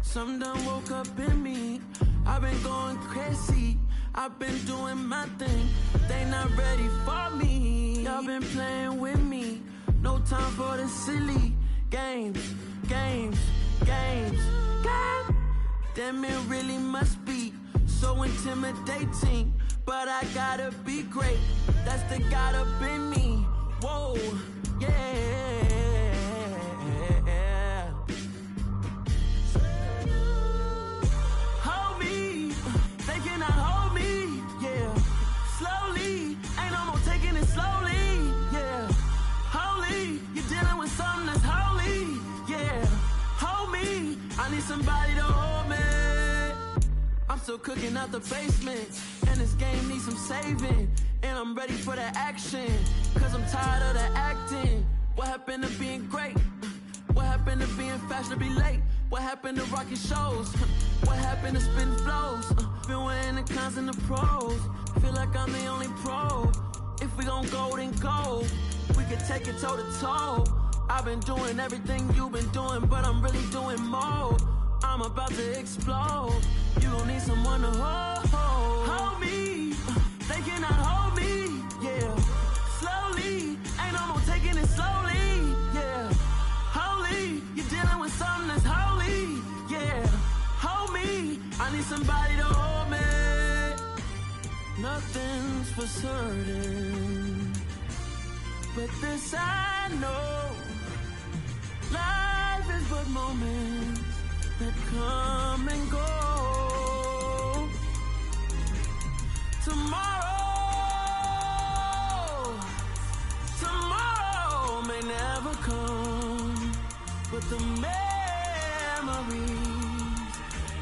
Something done woke up in me. I've been going crazy. I've been doing my thing. They not ready for me. Y'all been playing with me. No time for the silly games, games, games, games. Damn, it really must be so intimidating. But I gotta be great. That's the God up in me. Whoa, yeah. still cooking out the basement. And this game needs some saving. And I'm ready for the action. Cause I'm tired of the acting. What happened to being great? What happened to being fashionably late? What happened to rocking shows? What happened to spitting flows? Been weighing the cons and the pros. Feel like I'm the only pro. If we gon' go, then go. We could take it toe to toe. I've been doing everything you've been doing, but I'm really doing more. I'm about to explode. You gon' need someone to hold me. They cannot hold me, yeah. Slowly, ain't no more taking it slowly, yeah. Holy, you're dealing with something that's holy, yeah. Hold me, I need somebody to hold me. Nothing's for certain, but this I know. Life is but moments that come and go. Tomorrow may never come, but the memories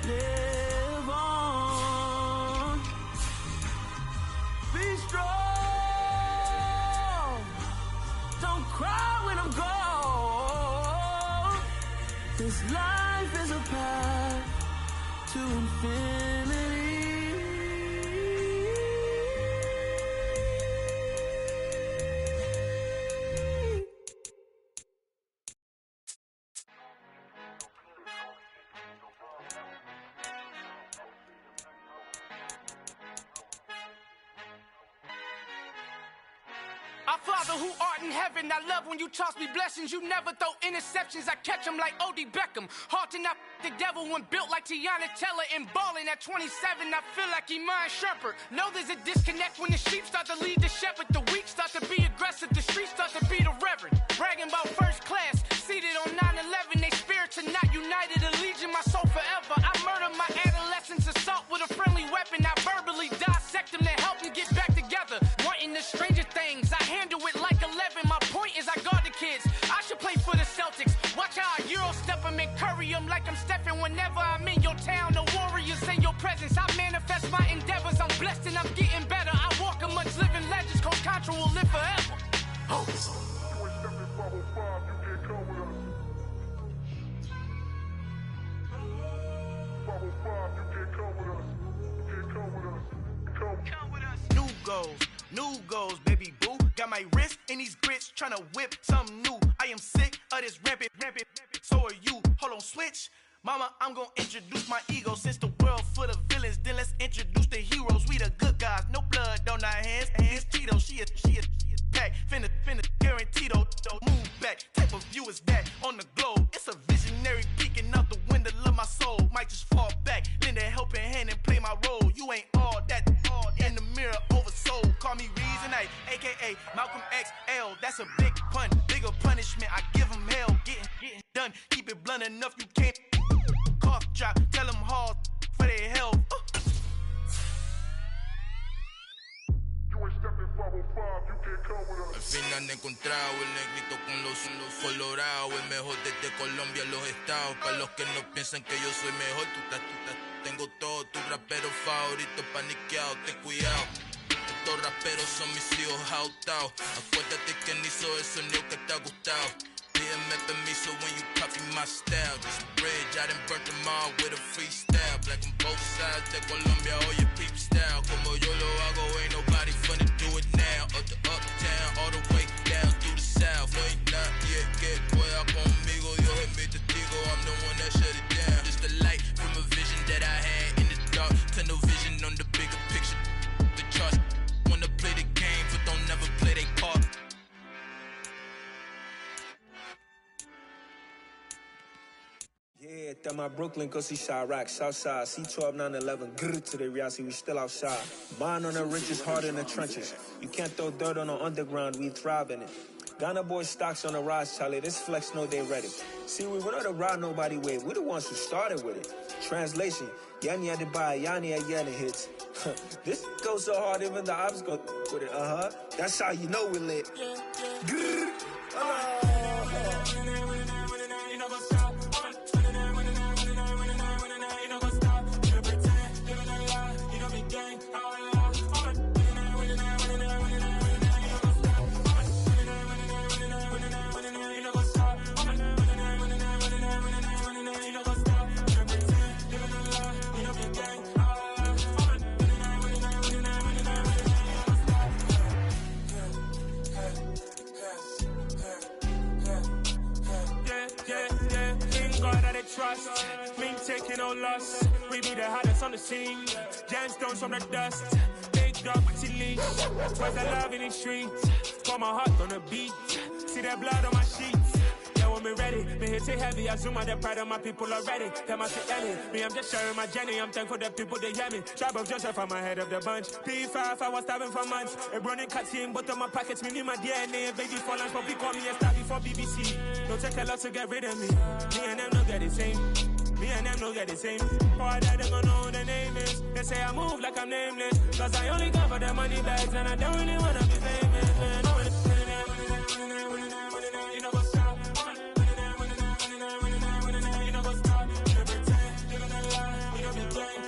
live on. Be strong, don't cry when I'm gone. This life is a path to infinity. Our Father who art in heaven, I love when you toss me blessings. You never throw interceptions, I catch them like O.D. Beckham. Hard to not the devil when built like Tiana Teller. And balling at 27, I feel like Iman Shumpert. Know there's a disconnect when the sheep start to lead the shepherd. The weak start to be aggressive, the streets start to be the reverend. Bragging about first class, seated on 9/11. They spirits are not united, a legion, my soul forever. I murder my adolescence, assault with a friendly weapon. I verbally dissect them to help them get back together. Wanting the stranger things, I handle it like 11. My point is I guard the kids. I should play for the Celtics. Watch how I Euro step them and curry them like I'm Stephen. Whenever I'm in your town, the Warriors in your presence. I manifest my endeavors. I'm blessed and I'm getting better. I walk amongst living legends. Coach Contra will live forever. Oh. New goals, baby boo. Got my wrist in these grits, tryna whip something new. I am sick of this rampant. So are you. Hold on, switch. Mama, I'm gonna introduce my ego. Since the world full of villains, then let's introduce the heroes. We the good guys, no blood on our hands. It's Cheeto, she a pack. Finna, guaranteed, don't move back. Type of view is that on the globe? It's a visionary peeking out the window of my soul. Might just fall back, lend a helping hand and play my role. You ain't all that in the mirror oversold. Call me Reason A, aka Malcolm XL. That's a big pun, bigger punishment. I give him hell, getting done. Keep it blunt enough, you can't cough drop. Tell them hard for their health. Al fin han encontrado el negrito con los colorados, el mejor desde Colombia a los estados. Para los que no piensan que yo soy mejor, tengo todo, tu rapero favorito paniqueado, ten cuidado. Estos raperos son mis hijos adoptados. Acuérdate quién hizo el sonido que te ha gustado. Pídeme permiso when you copy my style. This bridge, I done burnt them all with a freestyle. Black on both sides de Colombia, oye peep style. Como yo lo hago, ain't nobody finna do it now. Up to uptown, all the way down through the south. Ain't nadie que pueda conmigo, Dios es mi testigo. I'm the one that shut it down. Just the light from a vision that I had in the dark. Tunnel vision on the bigger picture. The charts wanna play the game, but don't never play their part. Yeah, that my Brooklyn, cause he Chirac, Southside, C12, 911, grrr to the reality, we still outside. Mine on the riches, hard in the trenches. You can't throw dirt on the underground, we thrive in it. Ghana boy stocks on the rise, Charlie, this flex know they ready. See, we were not to ride nobody with, we the ones who started with it. Translation, Yanni had to buy, Yanni had Yanni hits. This goes so hard, even the ops go with it, That's how you know we lit. Grrr, God that they trust. Me taking no loss. We be the hottest on the scene. Gemstones from the dust. Big dog with your leash. Where's the love in the streets? Pour my heart on the beat. See that blood on my sheets. Yeah, when me ready, me hit it heavy. I zoom out the pride of my people already. Them I say Ellie. Me, I'm just sharing my journey. I'm thankful that people they hear me. Tribe of Joseph, I'm ahead of the bunch. P5, I was starving for months. A running cutscene, but on my pockets, me need my DNA. Baby for lunch, but we call me a star before BBC. Don't take a lot to get rid of me. Me and them don't get the same. Me and them don't get the same. All that they gonna know who the name is. They say I move like I'm nameless. Cause I only come for the money bags and I don't really wanna be famous, man. You know what's up? You know what's up? You know pretend, you know lie, you know be playing.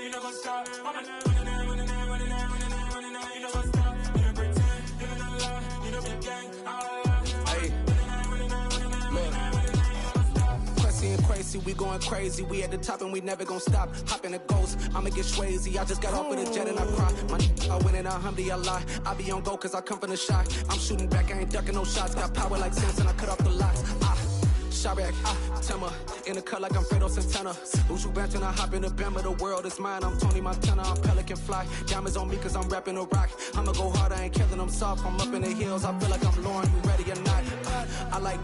You know what's up? We going crazy, we at the top and we never gonna stop. Hop in a ghost, I'ma get swayzy. I just got off with a jet and I cry. My I win in a Humvee, I lie. I be on go cause I come from the shot. I'm shooting back, I ain't ducking no shots. Got power like Samson, I cut off the locks. Chirac, Timmer, in the cut like I'm Fredo Santana. Uju Benton, I hop in the Bama, the world is mine. I'm Tony Montana, I'm Pelican Fly. Diamonds on me cause I'm rapping a rock. I'ma go hard, I ain't killing them soft. I'm up in the hills, I feel like I'm Lauren, you ready or not? I like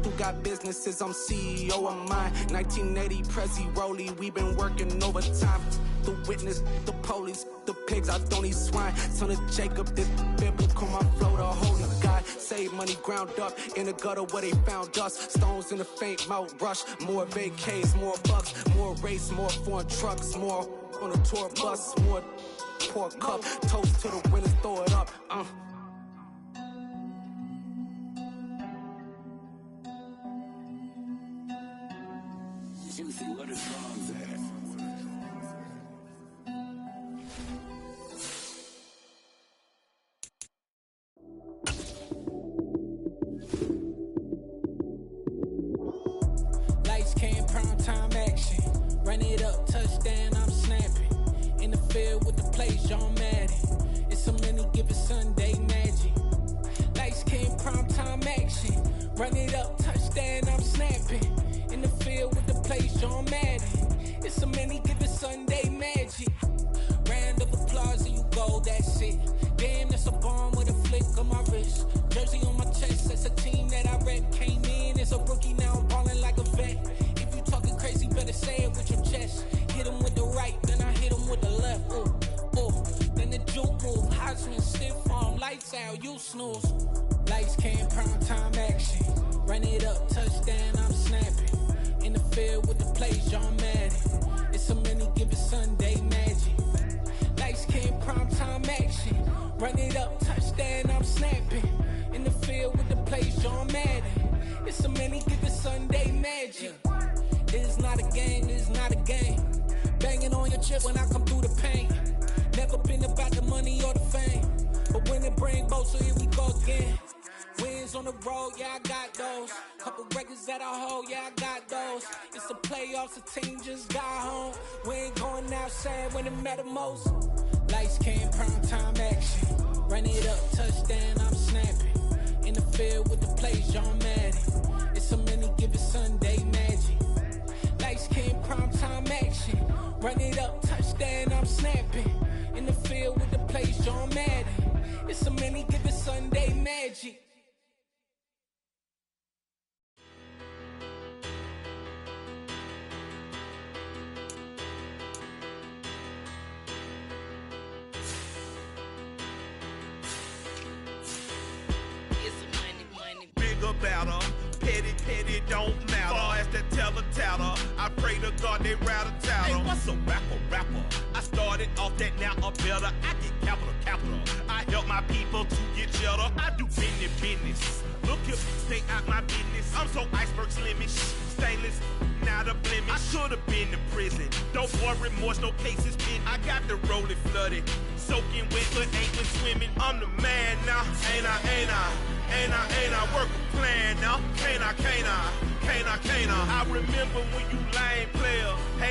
who got businesses, I'm CEO of mine. 1980, Prezi Rolly, we been working overtime. The witness, the police, the pigs, I don't eat swine. Son of Jacob, this biblical, my flow, the holy God. Save money ground up in the gutter where they found us. Stones in the faint mouth rush. More vacays, more bucks, more race, more foreign trucks, more on a tour bus, more pour cup. Toast to the winners, throw it up. Juicy, what is wrong there? Lights came, prime time action. Run it up, touchdown, I'm snapping. In the field with the plays, John Madden. It's so many given Sunday magic. Lights came, prime time action. Run it up, touchdown, I'm snapping. In the field with the plays, John Madden. It's so many given Sunday magic. Round of applause and you go, that's it. Damn, that's a bomb with a flick on my wrist. Jersey on my chest, that's a team that I rep. Came in as a rookie, now I'm ballin' like a vet. If you talking crazy, better say it with your chest. Hit him with the right, then I hit him with the left. Ooh, ooh. Then the juke move, Heisman, stiff arm, lights out, you snooze. Lights came, prime time action. Run it up, touchdown, I'm snapping. In the field with the plays, John Madden. It's so many given Sunday magic. Lights came, prime time action. Run it up, touchdown, I'm snapping. In the field with the plays, John Madden. It's so many given Sunday magic. It is not a game, it is not a game. Banging on your chip when I come through the pain. Never been about the money or the fame. But when it bring both, so here we go again. Wins on the road, yeah, I got those. Couple records that I hold, yeah, I got those. It's the playoffs, the team just got home. We ain't going outside when it matter most. Lights came, prime time action. Run it up, touchdown, I'm snapping. In the field with the plays, John Madden. It's so many given Sunday magic. Lights came, prime time action. Run it up, touchdown, I'm snapping. In the field with the plays, John Madden. It's so many given Sunday magic. About her, petty, don't matter. Far as the teller, I pray to God they rattle tattle. Hey, what's a rapper? I started off that, now I'm better. I get capital. I help my people to get cheddar. I do business. Look here, stay out my business. I'm so iceberg slimish, stainless, not a blemish. I should've been in prison. Don't worry, remorse, no cases pinned. I got the rolling flooded, soaking wet, but ain't been swimming. I'm the man now, ain't I? Work a plan now, can't I? I remember when you lame player. Hey,